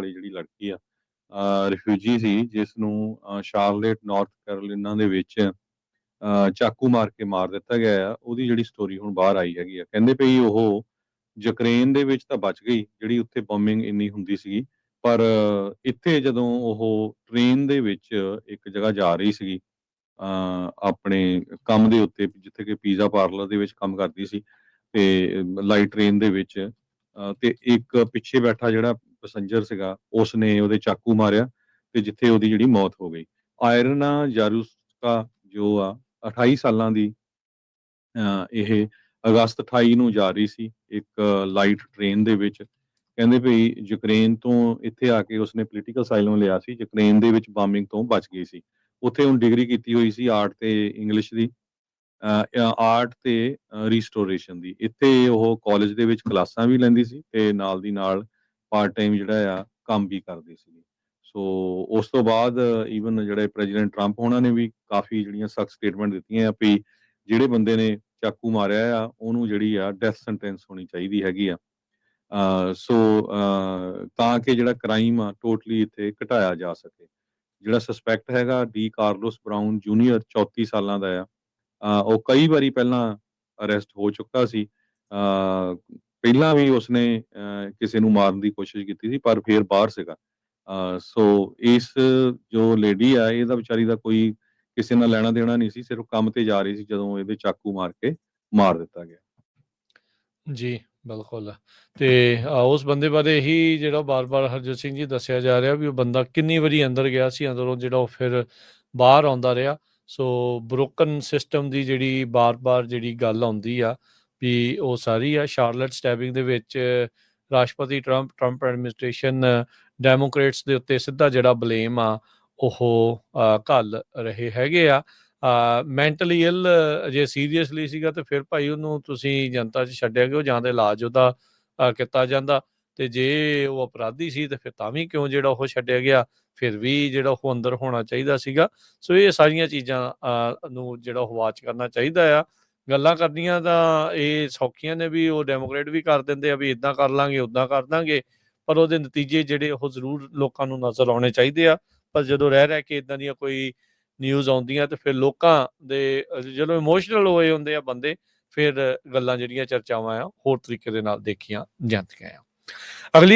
ਵਾਲੀ ਜਿਹੜੀ ਲੜਕੀ ਆ ਰਿਫਿਊਜੀ ਸੀ ਜਿਸ ਨੂੰ ਸ਼ਾਰਲੇਟ ਨਾਰਥ ਕੈਰੋਲੀਨਾ ਦੇ ਵਿੱਚ ਚਾਕੂ ਮਾਰ ਕੇ ਮਾਰ ਦਿੱਤਾ ਗਿਆ ਆ। ਉਹਦੀ ਜਿਹੜੀ ਸਟੋਰੀ ਹੁਣ ਬਾਹਰ ਆਈ ਹੈਗੀ ਆ। ਕਹਿੰਦੇ ਪਈ ਉਹ ਯੂਕਰੇਨ ਦੇ ਵਿੱਚ ਤਾਂ ਬਚ ਗਈ, ਜਿਹੜੀ ਉੱਥੇ ਬੰਬਿੰਗ ਇੰਨੀ ਹੁੰਦੀ ਸੀਗੀ, ਪਰ ਇੱਥੇ ਜਦੋਂ ਉਹ ਟ੍ਰੇਨ ਦੇ ਵਿੱਚ ਇੱਕ ਜਗ੍ਹਾ ਜਾ ਰਹੀ ਸੀਗੀ ਆਪਣੇ ਕੰਮ ਦੇ ਉੱਤੇ, ਜਿੱਥੇ ਕਿ ਪੀਜ਼ਾ ਪਾਰਲਰ ਦੇ ਵਿੱਚ ਕੰਮ ਕਰਦੀ ਸੀ, ਤੇ ਲਾਈਟ ਟ੍ਰੇਨ ਦੇ ਵਿੱਚ ਤੇ ਇੱਕ ਪਿੱਛੇ ਬੈਠਾ ਜਿਹੜਾ ਪੈਸੰਜਰ ਸੀਗਾ ਉਸਨੇ ਉਹਦੇ ਚਾਕੂ ਮਾਰਿਆ ਤੇ ਜਿੱਥੇ ਉਹਦੀ ਜਿਹੜੀ ਮੌਤ ਹੋ ਗਈ। ਆਇਰਨਾ ਜਾਰੂਸਕਾ ਜੋ ਆ 28 ਸਾਲਾਂ ਦੀ, ਇਹ ਅਗਸਤ 28 ਨੂੰ ਜਾ ਰਹੀ ਸੀ ਇੱਕ ਲਾਈਟ ਟ੍ਰੇਨ ਦੇ ਵਿੱਚ। ਕਹਿੰਦੇ ਭਈ ਯੂਕਰੇਨ ਤੋਂ ਇੱਥੇ ਆ ਕੇ ਉਸਨੇ ਪੋਲੀਟੀਕਲ ਅਸਾਈਲਮ ਲਿਆ ਸੀ, ਯੂਕਰੇਨ ਦੇ ਵਿੱਚ ਬੰਬਿੰਗ ਤੋਂ ਬਚ ਗਈ ਸੀ। ਉੱਥੇ ਹੁਣ ਡਿਗਰੀ ਕੀਤੀ ਹੋਈ ਸੀ ਆਰਟ ਤੇ ਇੰਗਲਿਸ਼ ਦੀ, ਆਰਟ ਤੇ ਰੀਸਟੋਰੇਸ਼ਨ ਦੀ। ਇੱਥੇ ਉਹ ਕਾਲਜ ਦੇ ਵਿੱਚ ਕਲਾਸਾਂ ਵੀ ਲੈਂਦੀ ਸੀ ਤੇ ਨਾਲ ਦੀ ਨਾਲ ਪਾਰਟ ਟਾਈਮ ਜਿਹੜਾ ਆ ਕੰਮ ਵੀ ਕਰਦੀ ਸੀ। ਸੋ ਉਸ ਤੋਂ ਬਾਅਦ ਈਵਨ ਜਿਹੜੇ ਪ੍ਰੈਜ਼ੀਡੈਂਟ ਟਰੰਪ ਉਹਨਾਂ ਨੇ ਵੀ ਕਾਫੀ ਜਿਹੜੀਆਂ ਸਖਤ ਸਟੇਟਮੈਂਟ ਦਿੱਤੀਆਂ ਆ ਵੀ ਜਿਹੜੇ ਬੰਦੇ ਨੇ ਚਾਕੂ ਮਾਰਿਆ ਆ ਉਹਨੂੰ ਜਿਹੜੀ ਆ ਡੈਥ ਸੈਂਟੈਂਸ ਹੋਣੀ ਚਾਹੀਦੀ ਹੈਗੀ ਆ। ਸੋ ਤਾਂ ਕਿ ਜਿਹੜਾ ਕ੍ਰਾਈਮ ਆ ਟੋਟਲੀ ਇੱਥੇ ਘਟਾਇਆ ਜਾ ਸਕੇ। ਜਿਹੜਾ ਸਸਪੈਕਟ ਹੈਗਾ ਡੀ ਕਾਰਲੋਸ ਬਰਾਊਨ ਜੂਨੀਅਰ 34 ਸਾਲਾਂ ਦਾ ਆ। ਉਹ ਕਈ ਵਾਰੀ ਪਹਿਲਾਂ ਅਰੈਸਟ ਹੋ ਚੁੱਕਾ ਸੀ। ਪਹਿਲਾਂ ਵੀ ਉਸਨੇ ਕਿਸੇ ਨੂੰ ਮਾਰਨ ਦੀ ਕੋਸ਼ਿਸ਼ ਕੀਤੀ ਸੀ ਪਰ ਫਿਰ ਬਾਹਰ ਸੀਗਾ। ਸੋ ਇਸ ਜੋ ਲੇਡੀ ਆ ਇਹਦਾ ਵਿਚਾਰੀ ਦਾ ਕੋਈ ਕਿਸੇ ਨਾਲ ਲੈਣਾ ਦੇਣਾ ਨਹੀਂ ਸੀ, ਸਿਰਫ ਕੰਮ ਤੇ ਜਾ ਰਹੀ ਸੀ ਜਦੋਂ ਇਹਦੇ ਚਾਕੂ ਮਾਰ ਕੇ ਮਾਰ ਦਿੱਤਾ ਗਿਆ। ਜੀ ਬਿਲਕੁਲ। ਤੇ ਉਸ ਬੰਦੇ ਬਾਰੇ ਹੀ ਜਿਹੜਾ ਬਾਰ-ਬਾਰ ਹਰਜੋਤ ਸਿੰਘ ਜੀ ਦੱਸਿਆ ਜਾ ਰਿਹਾ ਵੀ ਉਹ ਬੰਦਾ ਕਿੰਨੀ ਵਾਰੀ ਅੰਦਰ ਗਿਆ ਸੀ, ਅੰਦਰੋਂ ਜਿਹੜਾ ਉਹ ਫਿਰ ਬਾਹਰ ਆਉਂਦਾ ਰਿਹਾ। ਸੋ ਬ੍ਰੋਕਨ ਸਿਸਟਮ ਦੀ ਜਿਹੜੀ ਬਾਰ-ਬਾਰ ਜਿਹੜੀ ਗੱਲ ਆਉਂਦੀ ਆ ਵੀ ਉਹ ਸਾਰੀ ਆ। ਸ਼ਾਰਲਟ ਸਟੈਬਿੰਗ ਦੇ ਵਿੱਚ ਰਾਸ਼ਟਰਪਤੀ ਟਰੰਪ ਐਡਮਿਨਿਸਟ੍ਰੇਸ਼ਨ ਡੈਮੋਕ੍ਰੇਟਸ ਦੇ ਉੱਤੇ ਸਿੱਧਾ ਜਿਹੜਾ ਬਲੇਮ ਆ ਉਹ ਘੱਲ ਰਹੇ ਹੈਗੇ ਆ। ਮੈਂਟਲੀ ਇਲ ਜੇ ਸੀਰੀਅਸਲੀ ਸੀਗਾ ਤੇ ਫਿਰ ਭਾਈ ਉਹਨੂੰ ਤੁਸੀਂ ਜਨਤਾ 'ਚ ਛੱਡਿਆ ਕਿ ਉਹ ਜਾਂ ਤਾਂ ਇਲਾਜ ਉਹਦਾ ਕੀਤਾ ਜਾਂਦਾ, ਤੇ ਜੇ ਉਹ ਅਪਰਾਧੀ ਸੀ ਤੇ ਫਿਰ ਤਾਂ ਵੀ ਕਿਉਂ ਜਿਹੜਾ ਉਹ ਛੱਡਿਆ ਗਿਆ, ਫਿਰ ਵੀ ਜਿਹੜਾ ਉਹ ਅੰਦਰ ਹੋਣਾ ਚਾਹੀਦਾ ਸੀਗਾ। ਸੋ ਇਹ ਸਾਰੀਆਂ ਚੀਜ਼ਾਂ ਨੂੰ ਜਿਹੜਾ ਉਹ ਵਾਚ ਕਰਨਾ ਚਾਹੀਦਾ ਆ। ਗੱਲਾਂ ਕਰਨੀਆਂ ਤਾਂ ਇਹ ਸੌਖੀਆਂ ਨੇ ਵੀ ਉਹ ਡੈਮੋਕਰੇਟ ਵੀ ਕਰ ਦਿੰਦੇ ਆ ਵੀ ਇੱਦਾਂ ਕਰ ਲਾਂਗੇ ਉੱਦਾਂ ਕਰ ਦਾਂਗੇ, ਪਰ ਉਹਦੇ ਨਤੀਜੇ ਜਿਹੜੇ ਉਹ ਜ਼ਰੂਰ ਲੋਕਾਂ ਨੂੰ ਨਜ਼ਰ ਆਉਣੇ ਚਾਹੀਦੇ ਆ। ਪਰ ਜਦੋਂ ਰਹਿ ਕੇ ਇੱਦਾਂ ਦੀਆਂ ਕੋਈ ਨਿਊਜ਼ ਆਉਂਦੀਆਂ ਤੇ ਫਿਰ ਲੋਕਾਂ ਦੇ ਜਦੋਂ ਇਮੋਸ਼ਨਲ ਹੋਏ ਹੁੰਦੇ ਆ ਬੰਦੇ, ਫਿਰ ਗੱਲਾਂ ਜਿਹੜੀਆਂ ਚਰਚਾਵਾਂ ਆ ਹੋਰ ਤਰੀਕੇ ਦੇ ਨਾਲ ਦੇਖੀਆਂ ਜਾਂਦੀਆਂ ਆ। ਅਗਲੀ